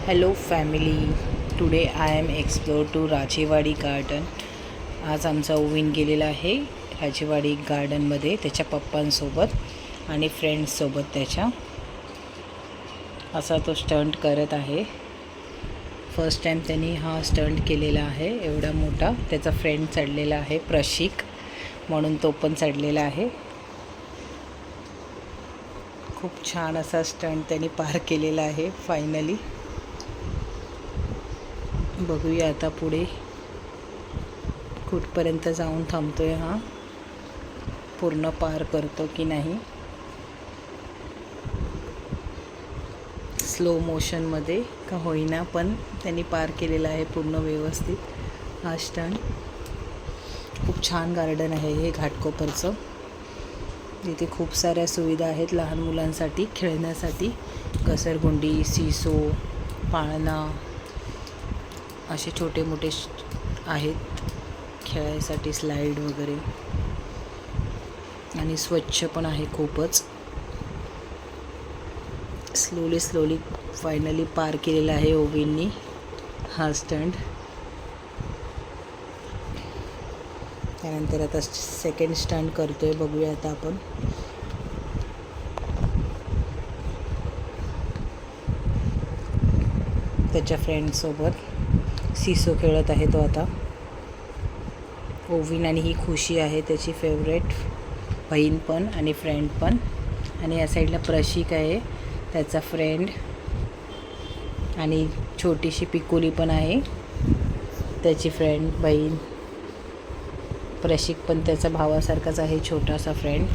Hello family, today I am explore to Rajewadi garden. आज आमचा Owen गेलेला आहे राजेवाडी गार्डनमध्ये त्याच्या पप्पांसोबत आणि फ्रेंड्ससोबत. त्याच्या असा तो स्टंट करत आहे. फर्स्ट टाईम त्यांनी हा स्टंट केलेला आहे एवढा मोठा. त्याचा फ्रेंड चढलेला आहे प्रशिक म्हणून, तो पण चढलेला आहे. खूप छान असा स्टंट त्यांनी पार केलेला आहे फायनली. बघूया आता पुढे कुठपर्यंत जाऊन थांबतोय हा, पूर्ण पार करतो की नाही. स्लो मोशनमध्ये का होईना पण त्यांनी पार केलेला आहे पूर्ण व्यवस्थित हा स्टंट. खूप छान गार्डन आहे हे घाटकोपरचं. तिथे खूप साऱ्या सुविधा आहेत लहान मुलांसाठी खेळण्यासाठी. घसरगुंडी, सीसो, पाळणा असे छोटे मोठे आहेत खेळायसाठी, स्लाईड वगैरे. आणि स्वच्छ पण आहे खूपच. स्लोली फायनली पार केलेला आहे ओविननी हा स्टंट. त्यानंतर आता सेकंड स्टंट करतोय, बघूया आता आपण. त्याच्या फ्रेंडसोबत सीसो खेळत आहे तो आता ओविन. आणि ही खुशी आहे त्याची फेवरेट बहीण पण आणि फ्रेंड पण. आणि या साईडला प्रशिक आहे त्याचा फ्रेंड. आणि छोटीशी पिकुली पण आहे त्याची फ्रेंड बहीण. प्रशिक पण त्याचा भावासारखाच आहे, छोटासा फ्रेंड.